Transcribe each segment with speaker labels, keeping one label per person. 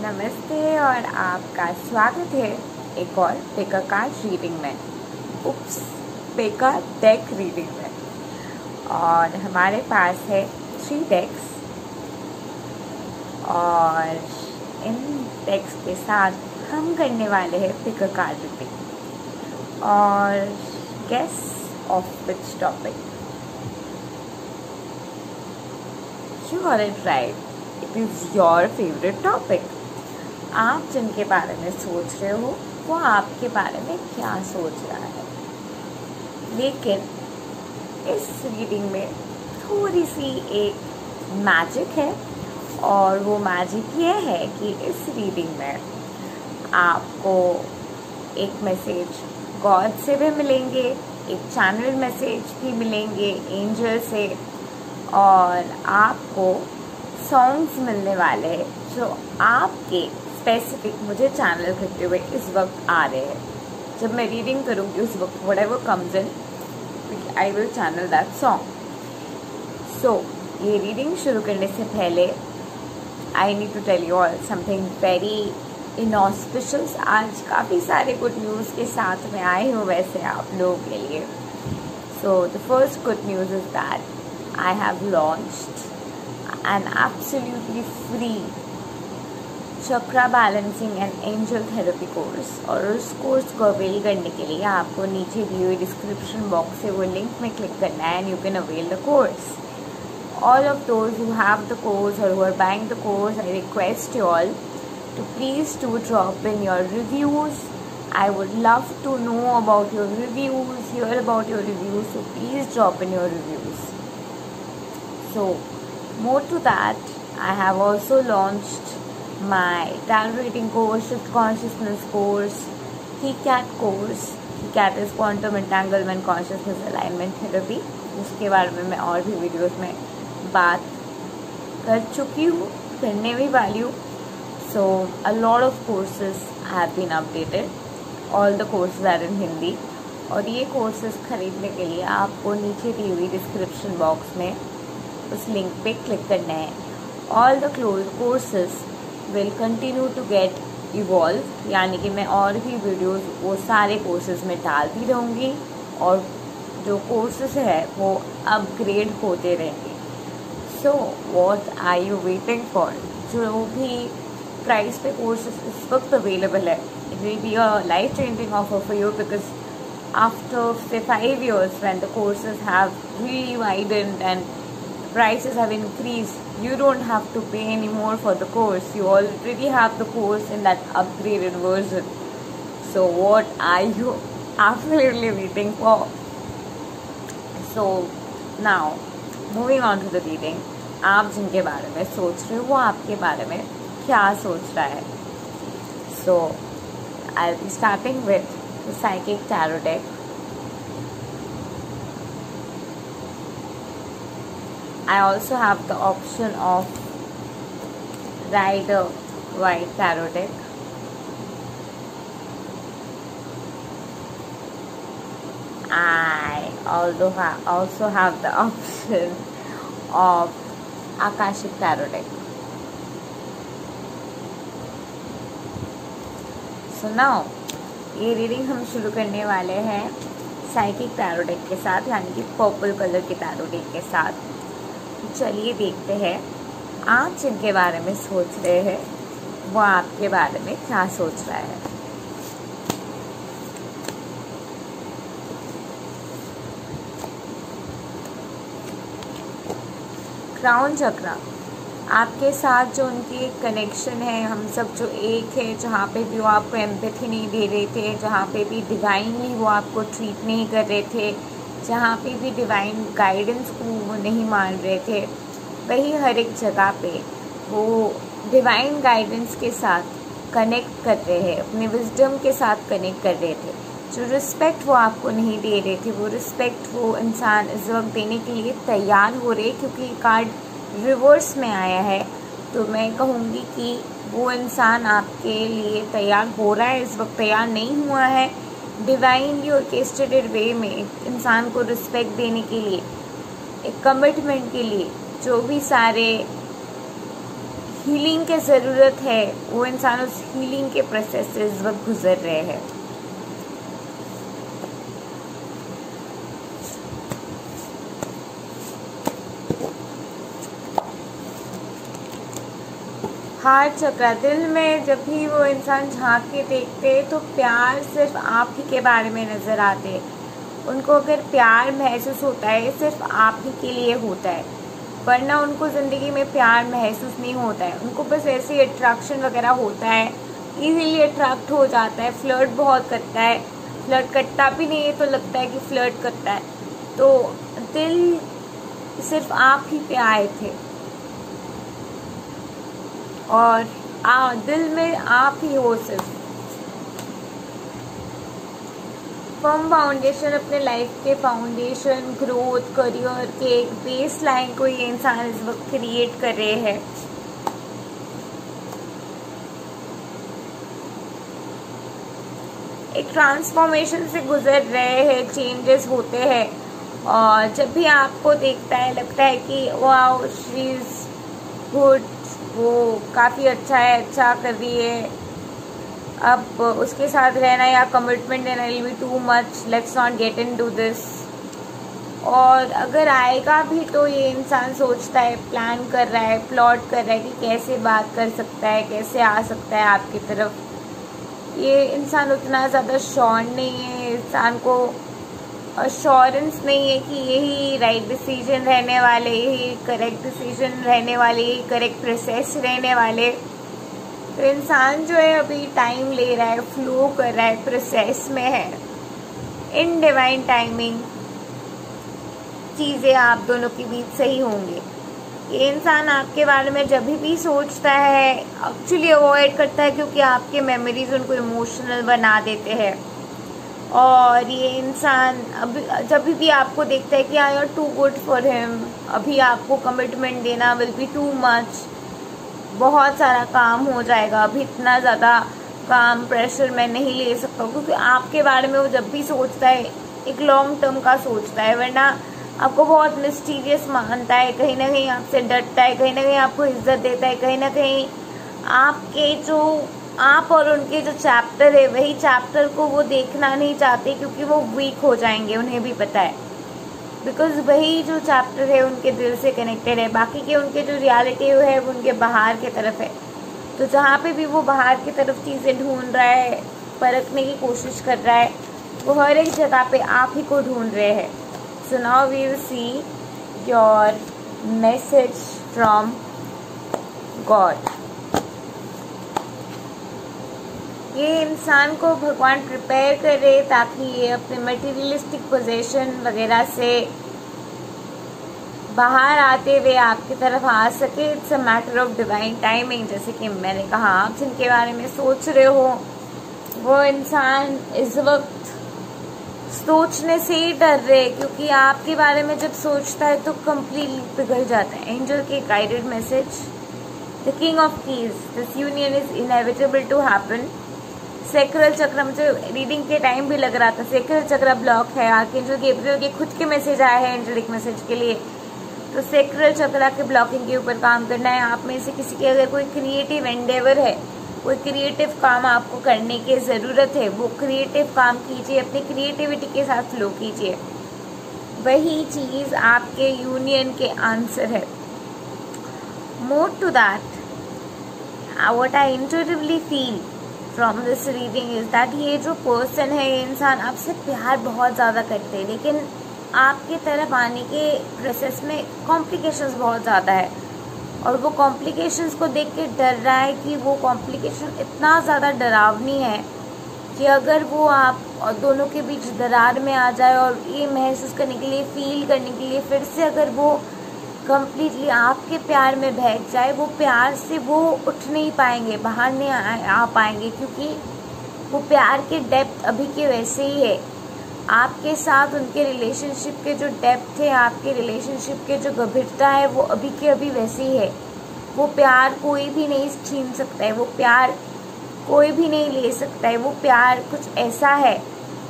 Speaker 1: नमस्ते और आपका स्वागत है एक और पेका कार्ड रीडिंग में। पेका डेक रीडिंग में। और हमारे पास है 3 डेक्स और इन डेक्स के साथ हम करने वाले हैं पेका कार्ड रीडिंग। और guess of which topic? You got it right. It is your favorite topic. आप जिनके बारे में सोच रहे हो वो आपके बारे में क्या सोच रहा है। लेकिन इस रीडिंग में थोड़ी सी एक मैजिक है, और वो मैजिक ये है कि इस रीडिंग में आपको एक मैसेज गॉड से भी मिलेंगे, एक चैनल मैसेज भी मिलेंगे एंजल से, और आपको सॉन्ग्स मिलने वाले हैं जो आपके स्पेसिफिक मुझे चैनल करते हुए इस वक्त आ रहे हैं। जब मैं रीडिंग करूँगी उस वक्त whatever comes in I will channel that song. So ये रीडिंग शुरू करने से पहले I need to tell you all something very inauspicious. आज काफ़ी सारे गुड न्यूज़ के साथ में आई हूँ वैसे आप लोगों के लिए। So the first good news is that I have launched an absolutely free chakra balancing and angel therapy course। और उस कोर्स को अवेल करने के लिए आपको नीचे दी हुई डिस्क्रिप्शन बॉक्स से वो लिंक में क्लिक करना है and you can avail the course. All of those who have the course or who are buying the course, I request you all to please do drop in your reviews. I would love to know about your reviews, hear about your reviews, so please drop in your reviews. So, more to that, I have also launched my tarot reading course, shift consciousness course, HeCat course. HeCat is quantum entanglement consciousness alignment therapy, जिसके बारे में मैं और भी videos में बात कर चुकी हूँ, करने भी वाली हूँ। So, a lot of courses have been updated. All the courses are in Hindi. और ये कोर्सेज खरीदने के लिए आपको नीचे दी हुई डिस्क्रिप्शन बॉक्स में उस लिंक पे क्लिक करना है। All the courses will continue to get evolve, यानी कि मैं और भी वीडियोस वो सारे कोर्सेज में डालती रहूँगी और जो कोर्सेज है वो अपग्रेड होते रहेंगे। So what are you waiting for? जो भी प्राइस पे कोर्सेज इस वक्त अवेलेबल है, it will be a life changing offer for you, because after say 5 years when the courses have really widened and prices have increased, you don't have to pay any more for the course. You already have the course in that upgraded version. So what are you absolutely waiting for? So now moving on to the reading. आप जिनके बारे में सोच रहे हो वो आपके बारे में क्या सोच रहा है? So I'll be starting with the Psychic Tarot deck. I also have the option of Rider White Tarot deck. I also have the option of Akashic Tarot deck. So now ये रीडिंग हम शुरू करने वाले हैं psychic tarot deck के साथ, यानी कि पर्पल कलर के टैरो डेक के साथ। चलिए देखते हैं आप जिनके बारे में सोच रहे हैं वो आपके बारे में क्या सोच रहा है। क्राउन चक्रा, आपके साथ जो उनकी कनेक्शन है, हम सब जो एक है, जहाँ पे भी वो आपको एम्पैथी नहीं दे रहे थे, जहाँ पे भी डिवाइनली वो आपको ट्रीट नहीं कर रहे थे, जहाँ पे भी डिवाइन गाइडेंस को वो नहीं मान रहे थे, वही हर एक जगह पे वो डिवाइन गाइडेंस के साथ कनेक्ट कर रहे हैं, अपने विजडम के साथ कनेक्ट कर रहे थे। जो रिस्पेक्ट वो आपको नहीं दे रहे थे, वो रिस्पेक्ट वो इंसान इस वक्त देने के लिए तैयार हो रहे, क्योंकि कार्ड रिवर्स में आया है। तो मैं कहूँगी कि वो इंसान आपके लिए तैयार हो रहा है, इस वक्त तैयार नहीं हुआ है। डिवाइनली ऑर्केस्ट्रेटेड वे में एक इंसान को रिस्पेक्ट देने के लिए, एक कमिटमेंट के लिए जो भी सारे हीलिंग की ज़रूरत है, वो इंसान उस हीलिंग के प्रोसेस से इस वक्त गुजर रहे हैं। हार्ट चक्र, दिल में जब भी वो इंसान झांक के देखते हैं तो प्यार सिर्फ आप ही के बारे में नज़र आते हैं। उनको अगर प्यार महसूस होता है सिर्फ आप ही के लिए होता है, वरना उनको ज़िंदगी में प्यार महसूस नहीं होता है। उनको बस ऐसे अट्रैक्शन वगैरह होता है, इजीली अट्रैक्ट हो जाता है, फ्लर्ट बहुत करता है, फ्लर्ट करता भी नहीं है तो लगता है कि फ्लर्ट करता है। तो दिल सिर्फ आप ही पे आए थे और दिल में आप ही हो सिर्फ। फर्म फाउंडेशन, अपने लाइफ के फाउंडेशन, ग्रोथ, करियर के एक बेस लाइन को ये इंसान इस वक्त क्रिएट कर रहे हैं। एक ट्रांसफॉर्मेशन से गुजर रहे हैं, चेंजेस होते हैं और जब भी आपको देखता है लगता है कि वाओ शी इज गुड, वो काफ़ी अच्छा है, अच्छा कर रही है। अब उसके साथ रहना या कमिटमेंट देना will be too much, let's not get into this. और अगर आएगा भी तो ये इंसान सोचता है, प्लान कर रहा है, प्लॉट कर रहा है कि कैसे बात कर सकता है, कैसे आ सकता है आपकी तरफ। ये इंसान उतना ज़्यादा श्योर नहीं है, इंसान को अश्योरेंस नहीं है कि यही राइट डिसीजन रहने वाले, यही करेक्ट डिसीजन रहने वाले, यही करेक्ट प्रोसेस रहने वाले। तो इंसान जो है अभी टाइम ले रहा है, फ्लो कर रहा है, प्रोसेस में है। इन डिवाइन टाइमिंग चीज़ें आप दोनों के बीच सही होंगे। ये इंसान आपके बारे में जब भी सोचता है एक्चुअली अवॉइड करता है, क्योंकि आपके मेमोरीज उनको इमोशनल बना देते हैं। और ये इंसान अभी जब भी आपको देखता है कि I are too good for him, अभी आपको कमिटमेंट देना विल बी टू मच, बहुत सारा काम हो जाएगा, अभी इतना ज़्यादा काम प्रेशर मैं नहीं ले सकता, क्योंकि आपके बारे में वो जब भी सोचता है एक लॉन्ग टर्म का सोचता है। वरना आपको बहुत मिस्टीरियस मानता है, कहीं ना कहीं आपसे डरता है, कहीं ना कहीं आपको इज्जत देता है, कहीं ना कहीं आपके जो आप और उनके जो चैप्टर है वही चैप्टर को वो देखना नहीं चाहते, क्योंकि वो वीक हो जाएंगे, उन्हें भी पता है। बिकॉज वही जो चैप्टर है उनके दिल से कनेक्टेड है, बाकी के उनके जो रियलिटी है वो उनके बाहर की तरफ है। तो जहाँ पे भी वो बाहर की तरफ चीज़ें ढूंढ रहा है, परखने की कोशिश कर रहा है, वो हर एक जगह पे आप ही को ढूंढ रहे हैं। So now we will see your message from God. ये इंसान को भगवान प्रिपेयर कर रहे ताकि ये अपने मटेरियलिस्टिक पोजीशन वगैरह से बाहर आते हुए आपकी तरफ आ सके। It's a matter of divine timing. जैसे कि मैंने कहा, आप जिनके बारे में सोच रहे हो वो इंसान इस वक्त सोचने से ही डर रहे, क्योंकि आपके बारे में जब सोचता है तो कंप्लीटली पिघल जाता है। एंजल के guided message, the king of keys, this union is inevitable to happen. Sacral chakra, मुझे रीडिंग के टाइम भी लग रहा था सेक्रल चक्र ब्लॉक है। आर्कएंजल गैब्रियल के खुद के मैसेज आए हैं एंजेलिक मैसेज के लिए। तो सेक्रल चक्र के ब्लॉकिंग के ऊपर काम करना है। आप में से किसी की अगर कोई क्रिएटिव एंडेवर है, कोई क्रिएटिव काम आपको करने की ज़रूरत है, वो क्रिएटिव काम कीजिए, अपनी क्रिएटिविटी के साथ फ्लो कीजिए। वही चीज़ आपके यूनियन के आंसर है। More to that, what I intuitively feel from this reading is that ये जो पर्सन है, ये इंसान आपसे प्यार बहुत ज़्यादा करते हैं, लेकिन आपके तरफ आने के प्रोसेस में कॉम्प्लिकेशंस बहुत ज़्यादा है। और वो कॉम्प्लिकेशंस को देख के डर रहा है कि वो कॉम्प्लिकेशन इतना ज़्यादा डरावनी है कि अगर वो आप और दोनों के बीच दरार में आ जाए और ये महसूस करने के लिए, फील करने के लिए फिर से अगर वो कम्प्लीटली आपके प्यार में बहक जाए, वो प्यार से वो उठ नहीं पाएंगे, बाहर नहीं आ पाएंगे, क्योंकि वो प्यार के डेप्थ अभी के वैसे ही है। आपके साथ उनके रिलेशनशिप के जो डेप्थ है, आपके रिलेशनशिप के जो गंभीरता है, वो अभी के अभी वैसे ही है। वो प्यार कोई भी नहीं छीन सकता है, वो प्यार कोई भी नहीं ले सकता है। वो प्यार कुछ ऐसा है,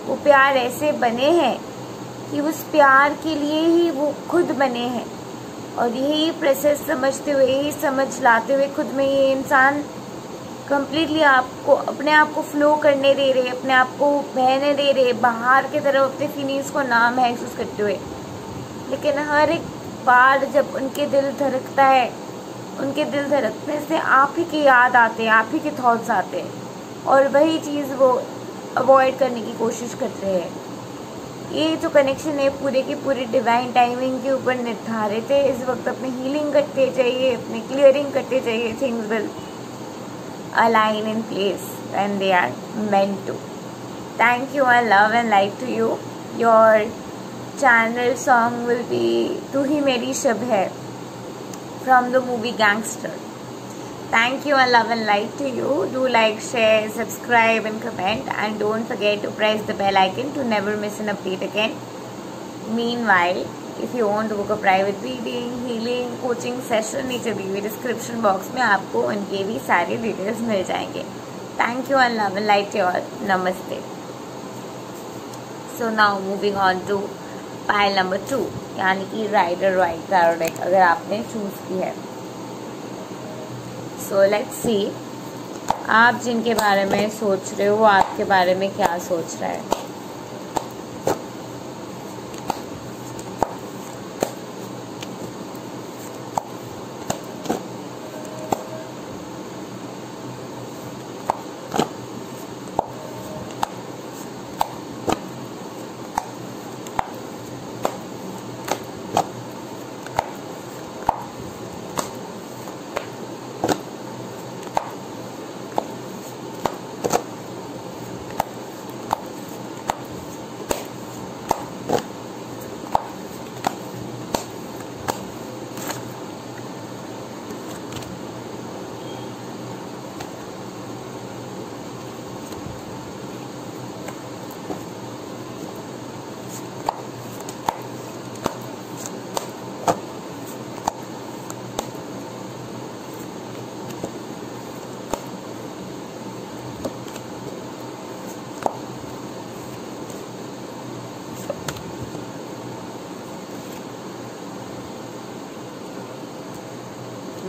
Speaker 1: वो प्यार ऐसे बने हैं कि उस प्यार के लिए ही वो खुद बने हैं। और यही प्रोसेस समझते हुए, यही समझ लाते हुए खुद में ये इंसान कम्प्लीटली आपको, अपने आप को फ्लो करने दे रहे, अपने आप को बहने दे रहे बाहर की तरफ, अपने फीलिंग्स को ना महसूस करते हुए। लेकिन हर एक बार जब उनके दिल धड़कता है, उनके दिल धड़कने से आप ही की याद आते हैं, आप ही के थॉट्स आते हैं और वही चीज़ वो अवॉइड करने की कोशिश करते हैं। ये जो कनेक्शन है पूरे की पूरी डिवाइन टाइमिंग के ऊपर निर्धारित है। इस वक्त अपनी हीलिंग करते जाइए, अपनी क्लियरिंग करते जाइए। Things will align in place when they are meant to. Thank you and love and light to you. Your channel song will be Tu Hi Meri Shab Hai from the movie Gangster. Thank you and love and light to you. Do like, share, subscribe and comment, and don't forget to press the bell icon to never miss an update again. Meanwhile, if you want to book a private reading, healing, coaching session, नीचे दी हुई description box में आपको उनके भी सारे details मिल जाएंगे। Thank you and love and light to all. नमस्ते। So now moving on to pile number 2, यानी कि राइडर राइट टैरो डेक अगर आपने चूज की है। सो लेट्स सी आप जिनके बारे में सोच रहे हो वो आपके बारे में क्या सोच रहा है।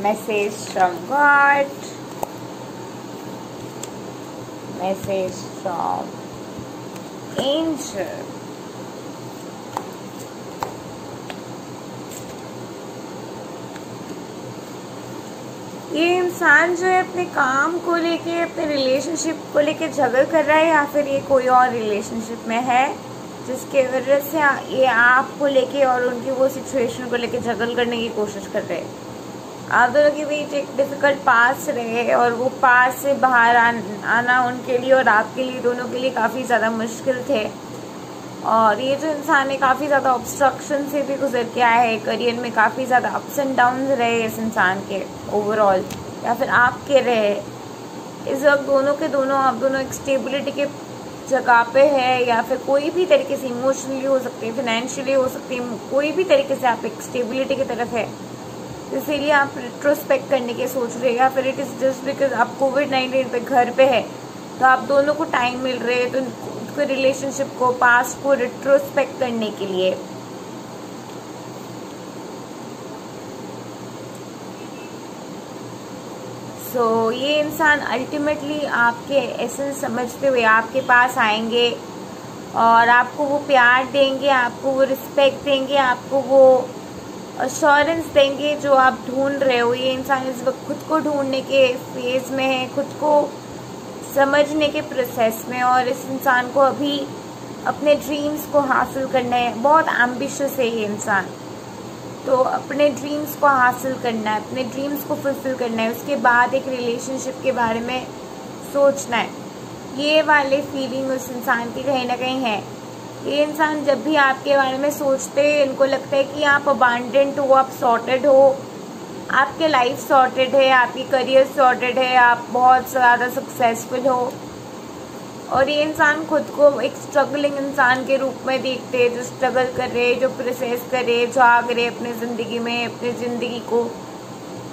Speaker 1: Message from God, message from angel, ये इंसान जो है अपने काम को लेके, अपने रिलेशनशिप को लेके झगड़ कर रहा है, या फिर ये कोई और रिलेशनशिप में है जिसके वजह से ये आपको लेके और उनकी वो सिचुएशन को लेके झगड़ करने की कोशिश कर रहे हैं। आप दोनों के बीच एक डिफ़िकल्ट पास रहे और वो पास से बाहर आना उनके लिए और आपके लिए, दोनों के लिए काफ़ी ज़्यादा मुश्किल थे। और ये जो इंसान है काफ़ी ज़्यादा ऑब्स्ट्रक्शन से भी गुजर के आया है। करियर में काफ़ी ज़्यादा अप्स एंड डाउन्स रहे इस इंसान के ओवरऑल, या फिर आपके रहे। इस वक्त दोनों के दोनों, आप दोनों एक स्टेबिलिटी के जगह पे है, या फिर कोई भी तरीके से इमोशनली हो सकते हैं, फाइनेंशियली हो सकती है, कोई भी तरीके से आप एक स्टेबिलिटी की तरफ है। इसीलिए आप रिट्रोस्पेक्ट करने के सोच रहे हैं, या फिर इट इज़ जस्ट बिकॉज आप कोविड-19 पे घर पे है तो आप दोनों को टाइम मिल रहे है तो उनको रिलेशनशिप को, पास्ट को रिट्रोस्पेक्ट करने के लिए। सो ये इंसान अल्टीमेटली आपके एसेंस समझते हुए आपके पास आएंगे और आपको वो प्यार देंगे, आपको वो रिस्पेक्ट देंगे, आपको वो अश्योरेंस देंगे जो आप ढूंढ रहे हो। ये इंसान इस वक्त खुद को ढूंढने के फेज में है, खुद को समझने के प्रोसेस में, और इस इंसान को अभी अपने ड्रीम्स को हासिल करना है। बहुत एम्बिशियस है ये इंसान, तो अपने ड्रीम्स को हासिल करना है, अपने ड्रीम्स को फुलफिल करना है, उसके बाद एक रिलेशनशिप के बारे में सोचना है। ये वाले फीलिंग उस इंसान की कहीं ना कहीं है। ये इंसान जब भी आपके बारे में सोचते हैं, इनको लगता है कि आप अबांडेंट हो, आप सॉर्टेड हो, आपके लाइफ सॉर्टेड है, आपकी करियर सॉर्टेड है, आप बहुत ज़्यादा सक्सेसफुल हो। और ये इंसान खुद को एक स्ट्रगलिंग इंसान के रूप में देखते हैं, जो स्ट्रगल कर रहे, जो प्रोसेस कर रहे, जो आग रहे अपने ज़िंदगी में, अपनी ज़िंदगी को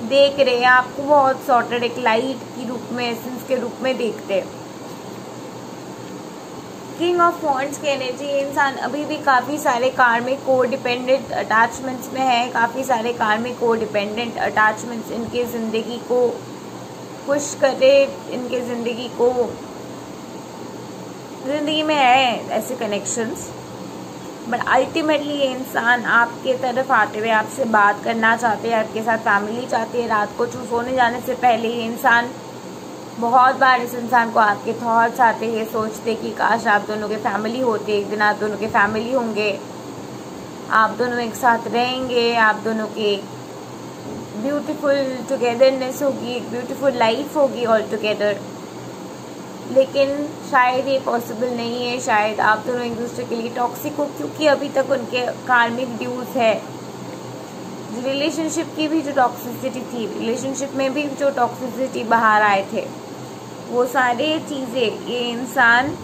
Speaker 1: देख रहे हैं। आपको बहुत सॉर्टेड एक लाइट के रूप में, एसेंस के रूप में देखते हैं। किंग ऑफ वॉन्ड्स की एनर्जी, इंसान अभी भी काफ़ी सारे कार्मिक को डिपेंडेंट अटैचमेंट्स में है, काफ़ी सारे कार्मिक को डिपेंडेंट अटैचमेंट्स इनके ज़िंदगी को पुश करे, इनके ज़िंदगी में है ऐसे कनेक्शंस। बट अल्टीमेटली ये इंसान आपके तरफ आते हुए आपसे बात करना चाहते हैं, आपके साथ फैमिली चाहते हैं। रात को सोने जाने से पहले ये इंसान बहुत बार इस इंसान को आपके थॉट्स आते हैं, सोचते कि काश आप दोनों के फैमिली होते, एक दिन आप दोनों के फैमिली होंगे, आप दोनों एक साथ रहेंगे, आप दोनों की ब्यूटीफुल टुगेदरनेस होगी, एक ब्यूटीफुल लाइफ होगी ऑल टुगेदर। लेकिन शायद ये पॉसिबल नहीं है, शायद आप दोनों एक दूसरे के लिए टॉक्सिक हो, क्योंकि अभी तक उनके कार्मिक ड्यूज है। रिलेशनशिप की भी जो टॉक्सिसिटी थी, रिलेशनशिप में भी जो टॉक्सिसिटी बाहर आए थे, वो सारी चीज़ें ये इंसान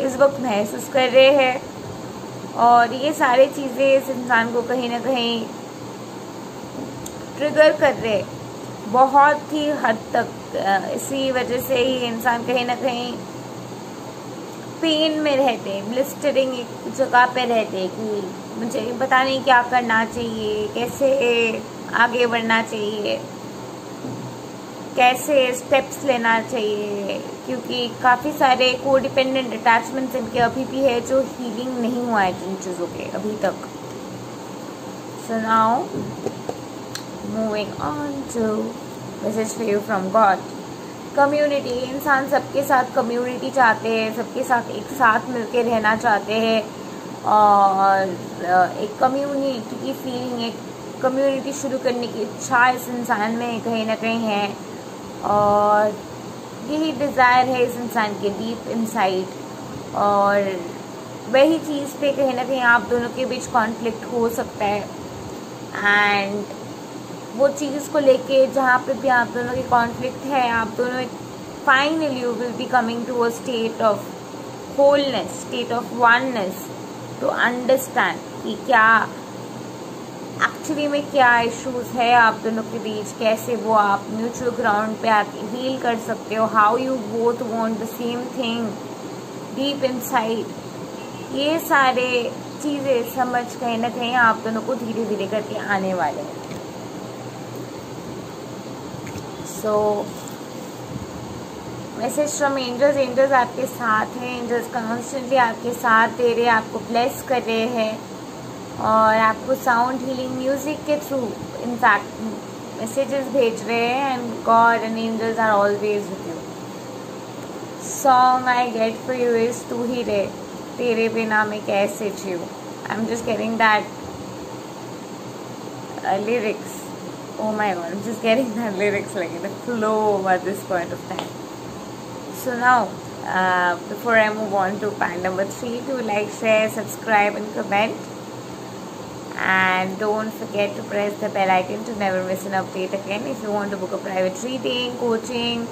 Speaker 1: इस वक्त महसूस कर रहे हैं। और ये सारी चीज़ें इस इंसान को कहीं ना कहीं ट्रिगर कर रहे बहुत ही हद तक। इसी वजह से ही इंसान कहीं ना कहीं पेन में रहते, ब्लिस्टरिंग एक जगह पे रहते कि मुझे पता नहीं क्या करना चाहिए, कैसे आगे बढ़ना चाहिए, कैसे स्टेप्स लेना चाहिए, क्योंकि काफ़ी सारे को डिपेंडेंट अटैचमेंट्स इनके अभी भी है जो हीलिंग नहीं हुआ है जिन चीज़ों के अभी तक। So now moving on to message for you from God. Community, इंसान सबके साथ कम्युनिटी चाहते हैं, सबके साथ एक साथ मिलकर रहना चाहते हैं और एक कम्युनिटी की फीलिंग, एक कम्युनिटी शुरू करने की इच्छा इस इंसान में कहीं ना कहीं है। और यही डिज़ायर है इस इंसान के डीप इनसाइड। और वही चीज़ पे कहीं ना कहीं आप दोनों के बीच कॉन्फ्लिक्ट हो सकता है। एंड वो चीज़ को लेके जहाँ पे भी आप दोनों की कॉन्फ्लिक्ट है, आप दोनों finally you will be coming to a state of wholeness, state of oneness, to understand कि क्या एक्चुअली में क्या इश्यूज है आप दोनों के बीच, कैसे वो आप म्यूचुअल ग्राउंड पे आके हील कर सकते हो, how you both want the same thing deep inside. ये सारे चीज़ें समझ कहीं ना कहीं आप दोनों को धीरे धीरे करके आने वाले हैं। सो मैसेज फ्रॉम एंजल्स, एंजल्स आपके साथ हैं, एंजल्स कॉन्स्टेंटली आपके साथ दे रहे हैं, आपको ब्लेस कर रहे हैं और आपको साउंड हीलिंग म्यूजिक के थ्रू इनफैक्ट मैसेजेस भेज रहे हैं। And god and angels are always with you. Song I get for you is तू ही रे, तेरे बिना मैं कैसे जीऊँ। I am just getting that lyrics. Oh my god, I'm just getting that lyrics like in the flow at this point of time. So now, before I move on to part number 3, do like, share, subscribe and comment. And don't forget to press the bell icon to never miss an update again. If you want to book a private reading, coaching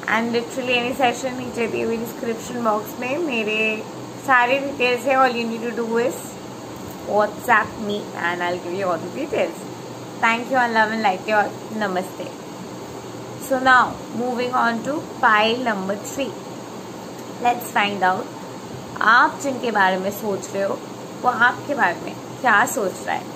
Speaker 1: and literally any session, नीचे दी हुई description box में मेरे सारे details है. All you need to do is WhatsApp me and I'll give you all the details. Thank you and love and light your namaste. So now moving on to pile number 3. Let's find out आप जिनके बारे में सोच रहे हो वो आपके बारे में क्या सोच रहा है।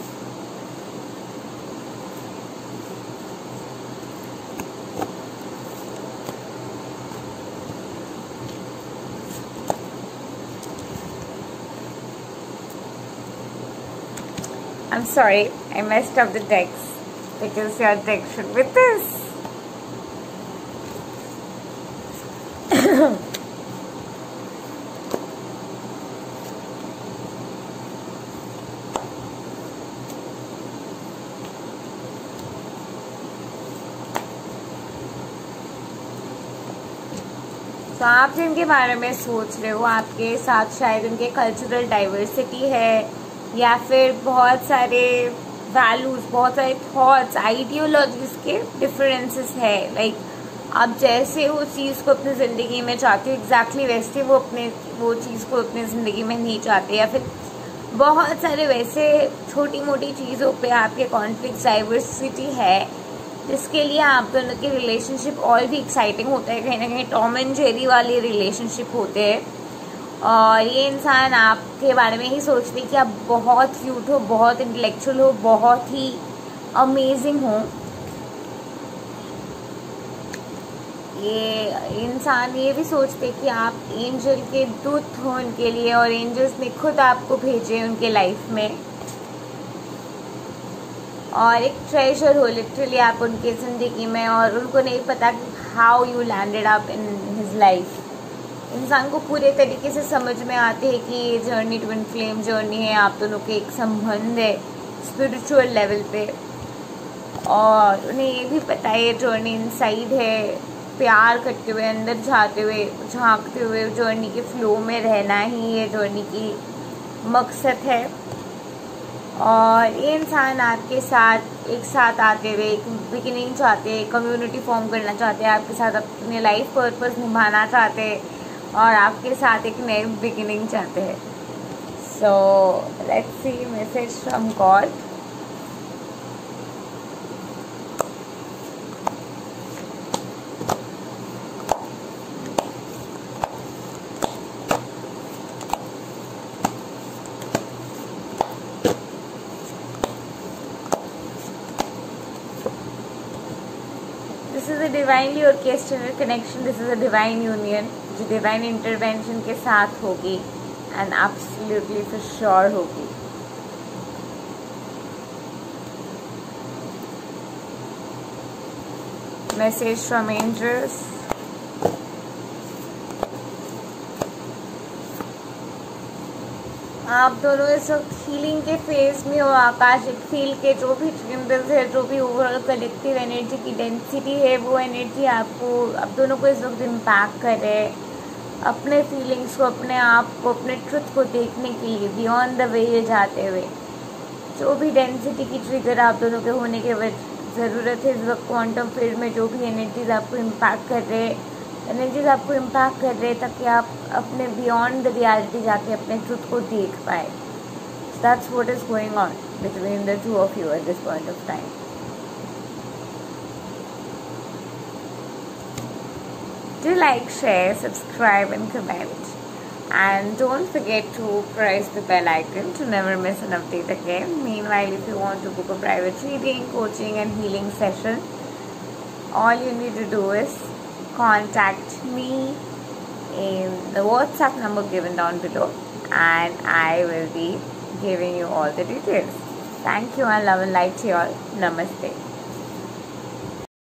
Speaker 1: I'm sorry, I messed up the text because your text should be this. तो आप जिनके बारे में सोच रहे हो आपके साथ शायद उनके कल्चरल डाइवर्सिटी है या फिर बहुत सारे वैल्यूज, बहुत सारे थॉट्स, आइडियोलॉजीज के डिफरेंसेस है। लाइक आप जैसे वो चीज़ को अपनी ज़िंदगी में चाहते हो एग्जैक्टली वैसे वो चीज़ को अपनी ज़िंदगी में नहीं चाहते, या फिर बहुत सारे वैसे छोटी मोटी चीज़ों पे आपके कॉन्फ्लिक्ट डाइवर्सिटी है जिसके लिए आप दोनों के रिलेशनशिप और भी एक्साइटिंग होता है। कहीं ना कहीं टॉम एंड जेरी वाले रिलेशनशिप होते हैं और ये इंसान आपके बारे में ही सोचते कि आप बहुत क्यूट हो, बहुत इंटेलेक्चुअल हो, बहुत ही अमेजिंग हो। ये इंसान ये भी सोचते कि आप एंजल के दूत हो उनके लिए, और एंजल्स ने खुद आपको भेजे उनके लाइफ में, और एक ट्रेजर हो लिटरली आप उनके ज़िंदगी में, और उनको नहीं पता कि how you landed up in his life. इंसान को पूरे तरीके से समझ में आते हैं कि ये जर्नी ट्विन फ्लेम जर्नी है, आप दोनों के एक संबंध है स्पिरिचुअल लेवल पे, और उन्हें ये भी पता है ये जर्नी इनसाइड है, प्यार करते हुए, अंदर जाते हुए, झांकते हुए जर्नी के फ्लो में रहना ही ये जर्नी की मकसद है। और ये इंसान आपके साथ एक साथ आते हुए एक बिगिनिंग चाहते हैं, कम्युनिटी फॉर्म करना चाहते हैं, आपके साथ अपने लाइफ पर्पस निभाना चाहते हैं, और आपके साथ एक नई बिगिनिंग चाहते हैं। So let's see message from God. This is a divinely orchestrated connection, this is a divine union जो डिवाइन इंटरवेंशन के साथ होगी एंड एब्सोल्युटली फॉर श्योर होगी। Message from angels. आप दोनों इस वक्त हीलिंग के फेज में हो, आकाशिक फील्ड के जो भी ट्रिम्बल्स है, जो भी ओवरऑल कलेक्टिव एनर्जी की डेंसिटी है, वो एनर्जी आपको, आप दोनों को इस वक्त इम्पैक्ट कर रहे हैं अपने फीलिंग्स को, अपने आप को, अपने ट्रुथ को देखने के लिए बियॉन्ड द वेल जाते हुए। जो भी डेंसिटी की ट्रिगर आप दोनों के होने के ज़रूरत है इस वक्त क्वांटम फील्ड में, जो भी एनर्जीज आपको इम्पैक्ट कर रहे हैं, ताकि आप अपने बियॉन्ड द रियलिटी जाके अपने ट्रुथ को देख पाए। That's what is going on between the two of you at this point of time. Do like, share, subscribe and comment, and don't forget to press the bell icon to never miss an update again. Meanwhile, if you want to book a private reading, coaching and healing session, all you need to do is contact me in the WhatsApp number given down below, and I will be giving you all the details. Thank you and love and light to you all. Namaste.